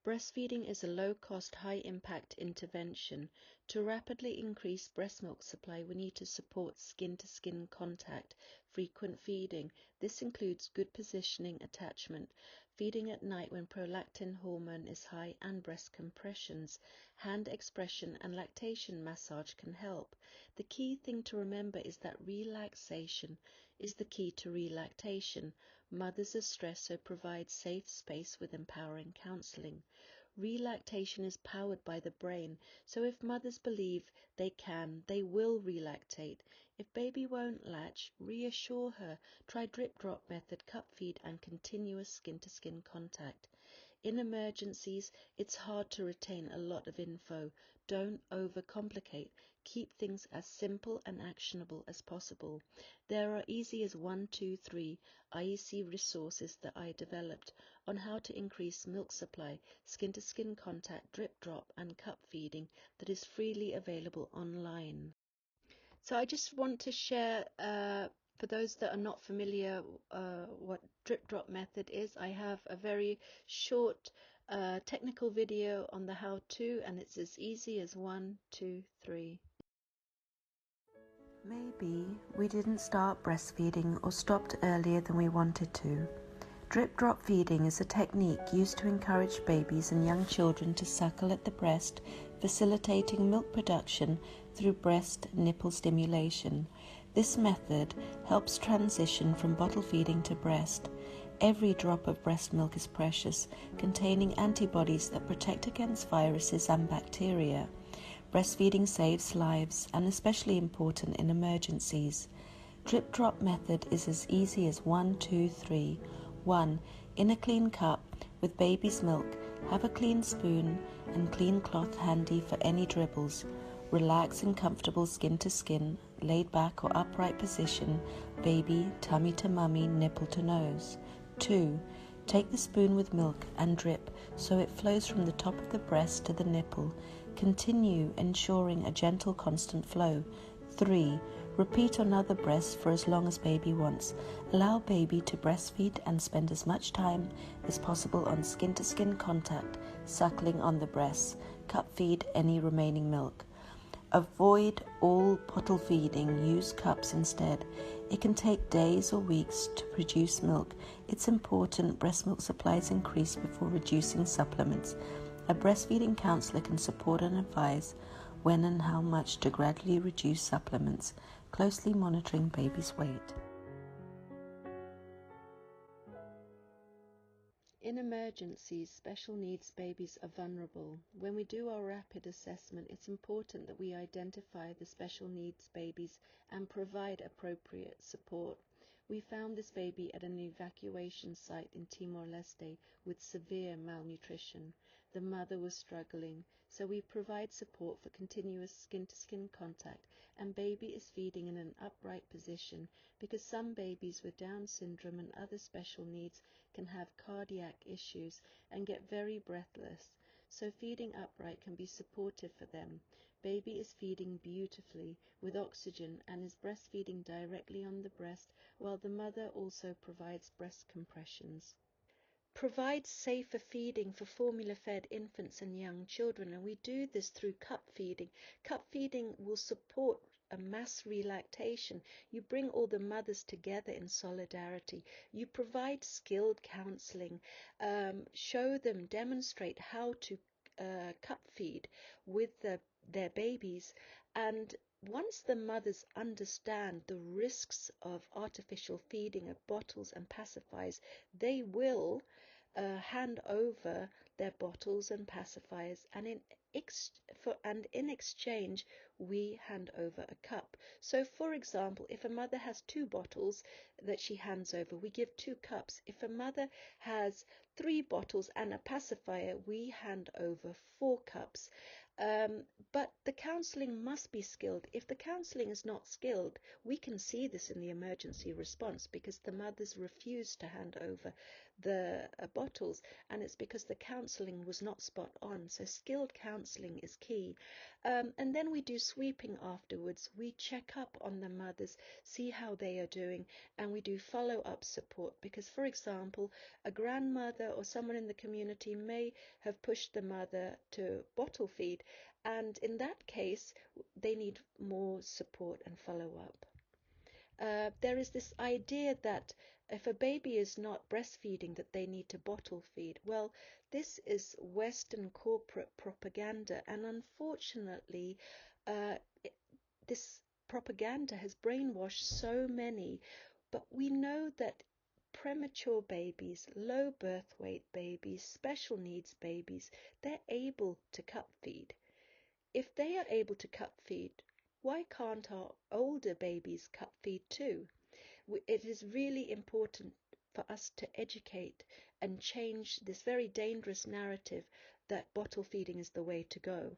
Breastfeeding is a low-cost, high-impact intervention. To rapidly increase breast milk supply, we need to support skin-to-skin contact, frequent feeding. This includes good positioning, attachment, feeding at night when prolactin hormone is high, and breast compressions. Hand expression and lactation massage can help. The key thing to remember is that relaxation is the key to relactation. Mothers are stressed, so provide safe space with empowering counseling. Relactation is powered by the brain, so if mothers believe they can, they will relactate. If baby won't latch, reassure her. Try drip drop method, cup feed, and continuous skin to skin contact. In emergencies, it's hard to retain a lot of info. Don't overcomplicate. Keep things as simple and actionable as possible. There are easy as 1, 2, 3 IEC resources that I developed on how to increase milk supply, skin-to-skin contact, drip drop, and cup feeding that is freely available online. So I just want to share, for those that are not familiar what drip drop method is, I have a very short technical video on the how-to, and it's as easy as 1, 2, 3. Maybe we didn't start breastfeeding or stopped earlier than we wanted to. Drip drop feeding is a technique used to encourage babies and young children to suckle at the breast, facilitating milk production through breast nipple stimulation. This method helps transition from bottle feeding to breast. Every drop of breast milk is precious, containing antibodies that protect against viruses and bacteria. Breastfeeding saves lives and especially important in emergencies. Drip drop method is as easy as 1, 2, 3. 1. In a clean cup with baby's milk, have a clean spoon and clean cloth handy for any dribbles. Relax in comfortable skin to skin, laid back or upright position, baby, tummy to mummy, nipple to nose. 2. Take the spoon with milk and drip so it flows from the top of the breast to the nipple. Continue ensuring a gentle, constant flow. 3. Repeat on other breasts for as long as baby wants. Allow baby to breastfeed and spend as much time as possible on skin-to-skin contact, suckling on the breasts. Cup feed any remaining milk. Avoid all bottle feeding, use cups instead. It can take days or weeks to produce milk. It's important breast milk supplies increase before reducing supplements. A breastfeeding counselor can support and advise when and how much to gradually reduce supplements, closely monitoring baby's weight. In emergencies, special needs babies are vulnerable. When we do our rapid assessment, it's important that we identify the special needs babies and provide appropriate support. We found this baby at an evacuation site in Timor-Leste with severe malnutrition. The mother was struggling, so we provide support for continuous skin-to-skin contact, and baby is feeding in an upright position because some babies with Down syndrome and other special needs can have cardiac issues and get very breathless. So feeding upright can be supportive for them. Baby is feeding beautifully with oxygen and is breastfeeding directly on the breast, while the mother also provides breast compressions. Provide safer feeding for formula-fed infants and young children, and we do this through cup feeding. Cup feeding will support a mass relactation. You bring all the mothers together in solidarity. You provide skilled counseling, show them, demonstrate how to cup feed with their babies, and once the mothers understand the risks of artificial feeding of bottles and pacifiers, they will hand over their bottles and pacifiers, and in exchange we hand over a cup. So for example, if a mother has 2 bottles that she hands over, we give 2 cups. If a mother has 3 bottles and a pacifier, we hand over 4 cups. But the counseling must be skilled. If the counseling is not skilled, we can see this in the emergency response because the mothers refuse to hand over the bottles, and it's because the counseling was not spot on. So skilled counseling is key. And then we do sweeping afterwards. We check up on the mothers, see how they are doing, and we do follow-up support, because, for example, a grandmother or someone in the community may have pushed the mother to bottle feed, and in that case they need more support and follow-up. There is this idea that if a baby is not breastfeeding, that they need to bottle feed. Well, this is Western corporate propaganda, and unfortunately, uh, this propaganda has brainwashed so many. But we know that premature babies, low birth weight babies, special needs babies, they're able to cup feed. If they are able to cup feed, why can't our older babies cup feed too? It is really important for us to educate and change this very dangerous narrative that bottle feeding is the way to go.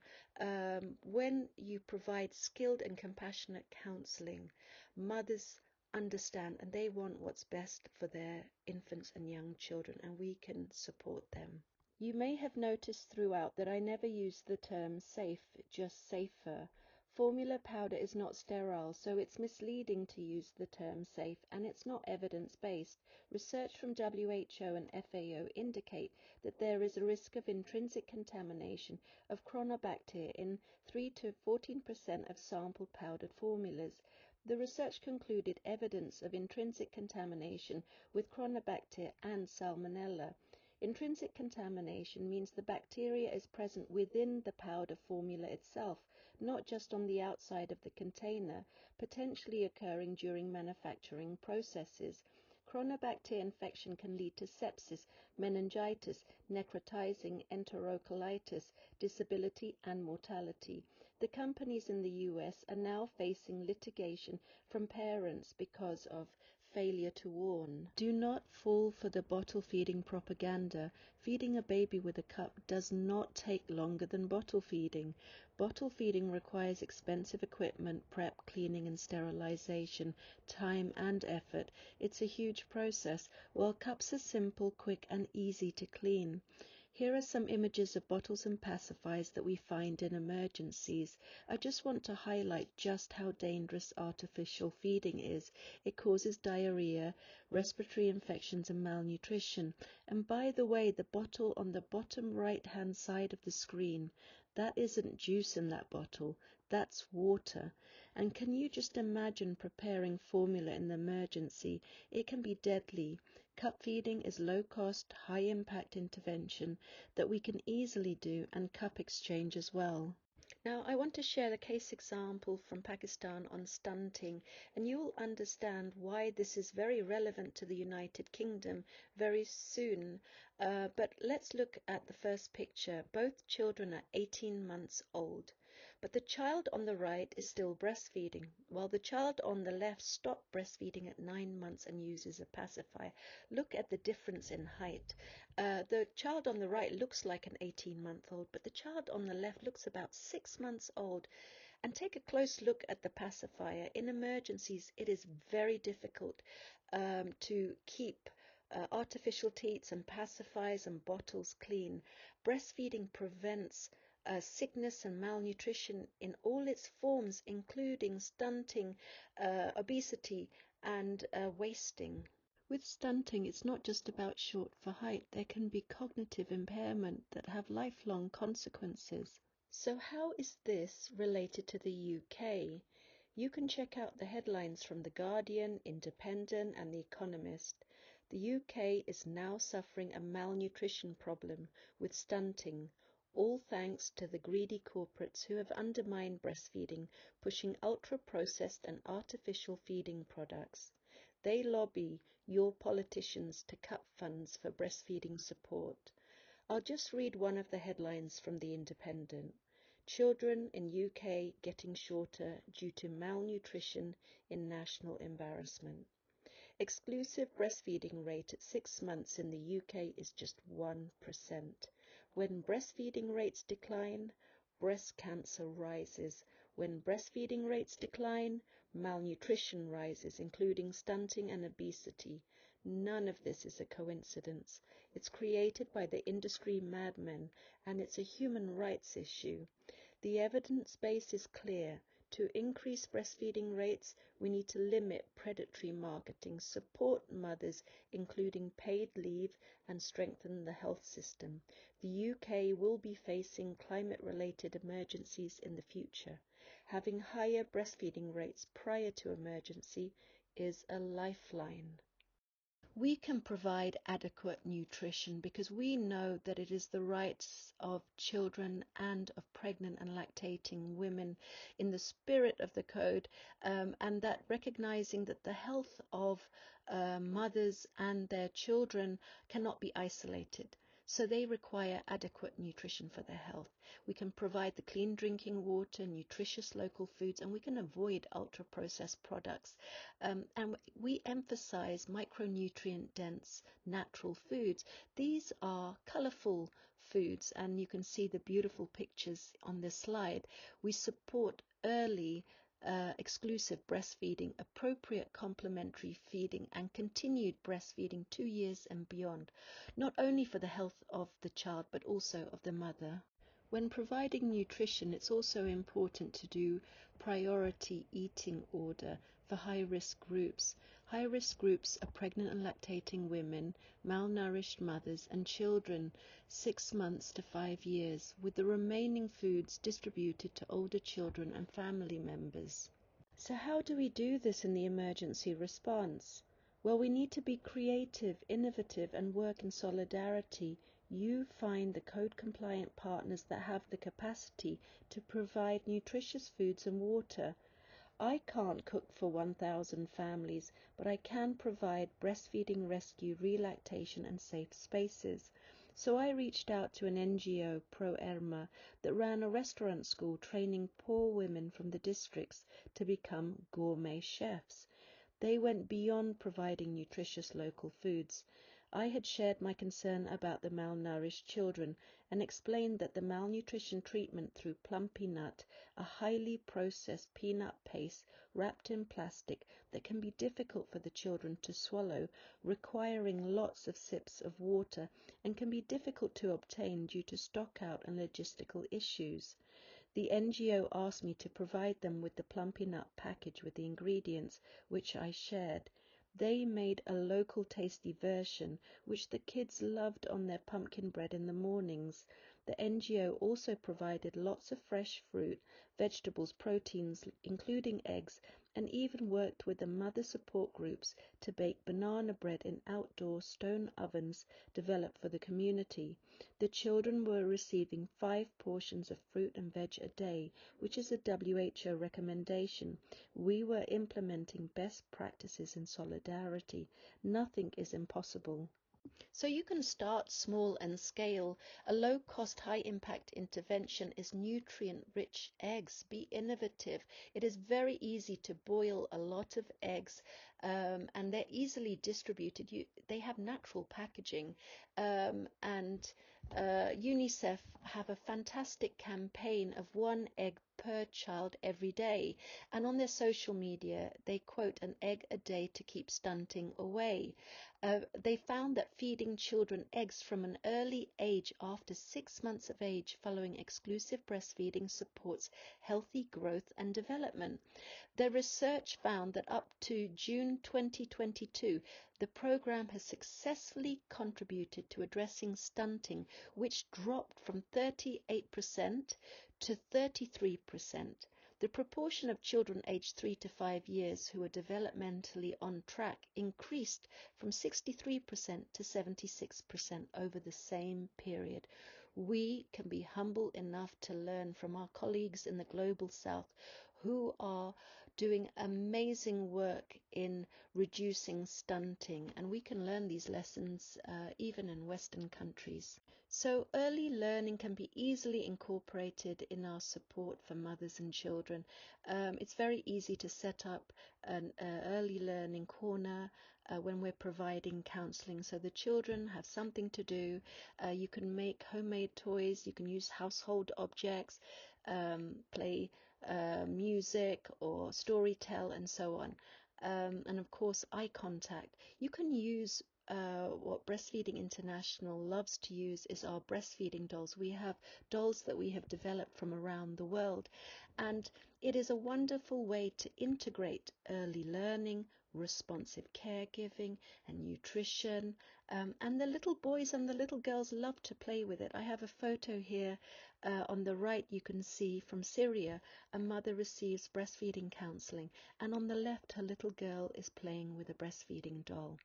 When you provide skilled and compassionate counseling, mothers understand and they want what's best for their infants and young children, and we can support them. You may have noticed throughout that I never use the term safe, just safer. Formula powder is not sterile, so it's misleading to use the term safe, and it's not evidence-based. Research from WHO and FAO indicate that there is a risk of intrinsic contamination of Chronobacter in 3 to 14% of sampled powdered formulas. The research concluded evidence of intrinsic contamination with Chronobacter and Salmonella. Intrinsic contamination means the bacteria is present within the powder formula itself, not just on the outside of the container, potentially occurring during manufacturing processes. Chronobacter infection can lead to sepsis, meningitis, necrotizing enterocolitis, disability, and mortality. The companies in the US are now facing litigation from parents because of failure to warn. Do not fall for the bottle feeding propaganda. Feeding a baby with a cup does not take longer than bottle feeding. Bottle feeding requires expensive equipment, prep, cleaning and sterilization, time and effort. It's a huge process, while cups are simple, quick and easy to clean. Here are some images of bottles and pacifiers that we find in Emergencies. I just want to highlight just how dangerous artificial feeding is. It causes diarrhea, respiratory infections and malnutrition. And by the way, the bottle on the bottom right-hand side of the screen, that isn't juice in that bottle, that's water. And can you just imagine preparing formula in the emergency? It can be deadly. Cup feeding is low-cost, high-impact intervention that we can easily do, and cup exchange as well. Now, I want to share the case example from Pakistan on stunting, and you'll understand why this is very relevant to the United Kingdom very soon. But let's look at the first picture. Both children are 18 months old, but the child on the right is still breastfeeding, while the child on the left stopped breastfeeding at 9 months and uses a pacifier. Look at the difference in height. The child on the right looks like an 18-month-old, but the child on the left looks about 6 months old. And take a close look at the pacifier. In emergencies, it is very difficult to keep artificial teats and pacifiers and bottles clean. Breastfeeding prevents sickness and malnutrition in all its forms, including stunting, obesity, and wasting. With stunting, it's not just about short for height. There can be cognitive impairment that have lifelong consequences. So how is this related to the UK? You can check out the headlines from The Guardian, Independent and The Economist. The UK is now suffering a malnutrition problem with stunting, all thanks to the greedy corporates who have undermined breastfeeding, pushing ultra-processed and artificial feeding products. They lobby your politicians to cut funds for breastfeeding support. I'll just read one of the headlines from The Independent. Children in UK getting shorter due to malnutrition in national embarrassment. Exclusive breastfeeding rate at 6 months in the UK is just 1%. When breastfeeding rates decline, breast cancer rises. When breastfeeding rates decline, malnutrition rises, including stunting and obesity. None of this is a coincidence. It's created by the industry madmen, and it's a human rights issue. The evidence base is clear. To increase breastfeeding rates, we need to limit predatory marketing, support mothers, including paid leave, and strengthen the health system. The UK will be facing climate-related emergencies in the future. Having higher breastfeeding rates prior to emergency is a lifeline. We can provide adequate nutrition because we know that it is the rights of children and of pregnant and lactating women in the spirit of the code, and that recognizing that the health of mothers and their children cannot be isolated. So they require adequate nutrition for their health. We can provide the clean drinking water, nutritious local foods, and we can avoid ultra-processed products. And we emphasize micronutrient-dense natural foods. These are colorful foods, and you can see the beautiful pictures on this slide. We support early exclusive breastfeeding, appropriate complementary feeding, and continued breastfeeding 2 years and beyond, not only for the health of the child but also of the mother. When providing nutrition, it's also important to do priority eating order for high-risk groups. High-risk groups are pregnant and lactating women, malnourished mothers, and children 6 months to 5 years, with the remaining foods distributed to older children and family members. So how do we do this in the emergency response? Well, we need to be creative, innovative, and work in solidarity. You find the code-compliant partners that have the capacity to provide nutritious foods and water. I can't cook for 1,000 families, but I can provide breastfeeding rescue, relactation, and safe spaces. So I reached out to an NGO, Pro Erma, that ran a restaurant school training poor women from the districts to become gourmet chefs. They went beyond providing nutritious local foods. I had shared my concern about the malnourished children and explained that the malnutrition treatment through plumpy nut, a highly processed peanut paste wrapped in plastic that can be difficult for the children to swallow, requiring lots of sips of water, and can be difficult to obtain due to stockout and logistical issues. The NGO asked me to provide them with the plumpy nut package with the ingredients, which I shared. They made a local tasty version, which the kids loved on their pumpkin bread in the mornings. The NGO also provided lots of fresh fruit, vegetables, proteins, including eggs, and even worked with the mother support groups to bake banana bread in outdoor stone ovens developed for the community. The children were receiving 5 portions of fruit and veg a day, which is a WHO recommendation. We were implementing best practices in solidarity. Nothing is impossible. So you can start small and scale. A low-cost, high-impact intervention is nutrient-rich eggs. Be innovative. It is very easy to boil a lot of eggs, and they're easily distributed. They have natural packaging, and UNICEF have a fantastic campaign of 1 egg per child every day, and on their social media they quote an egg a day to keep stunting away. They found that feeding children eggs from an early age after 6 months of age following exclusive breastfeeding supports healthy growth and development. The research found that up to June 2022, the program has successfully contributed to addressing stunting, which dropped from 38% to 33%. The proportion of children aged 3 to 5 years who are developmentally on track increased from 63% to 76% over the same period. We can be humble enough to learn from our colleagues in the Global South who are doing amazing work in reducing stunting, and we can learn these lessons even in Western countries. So early learning can be easily incorporated in our support for mothers and children. It's very easy to set up an early learning corner when we're providing counseling, so the children have something to do. You can make homemade toys, you can use household objects, play music or story tell, and so on. and of course eye contact. You can use what Breastfeeding International loves to use is our breastfeeding dolls. We have dolls that we have developed from around the world, and it is a wonderful way to integrate early learning, responsive caregiving, and nutrition. And the little boys and the little girls love to play with it. I have a photo here on the right. You can see from Syria, a mother receives breastfeeding counseling, and on the left, her little girl is playing with a breastfeeding doll.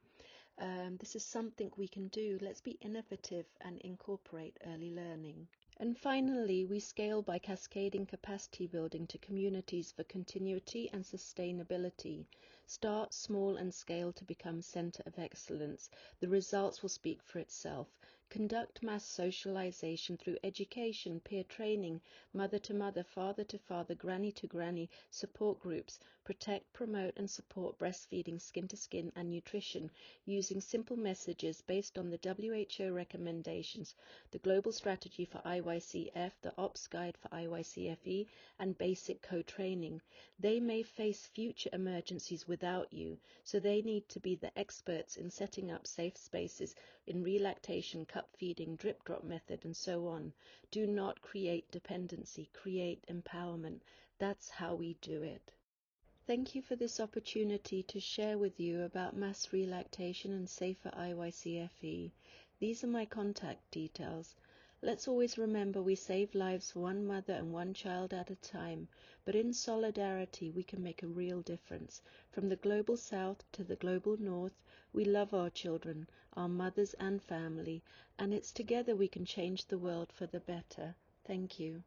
This is something we can do. Let's be innovative and incorporate early learning. And finally, we scale by cascading capacity building to communities for continuity and sustainability. Start small and scale to become center of excellence. The results will speak for itself. Conduct mass socialization through education, peer training, mother to mother, father to father, granny to granny, support groups. Protect, promote and support breastfeeding, skin to skin and nutrition using simple messages based on the WHO recommendations, the Global Strategy for IYCF, the Ops Guide for IYCFE, and basic co-training. They may face future emergencies without you, so they need to be the experts in setting up safe spaces in relactation, cup feeding, drip drop method, and so on. Do not create dependency, create empowerment. That's how we do it. Thank you for this opportunity to share with you about mass relactation and safer IYCFE. These are my contact details. Let's always remember we save lives one mother and one child at a time, but in solidarity we can make a real difference. From the global south to the global north, we love our children, our mothers and family, and it's together we can change the world for the better. Thank you.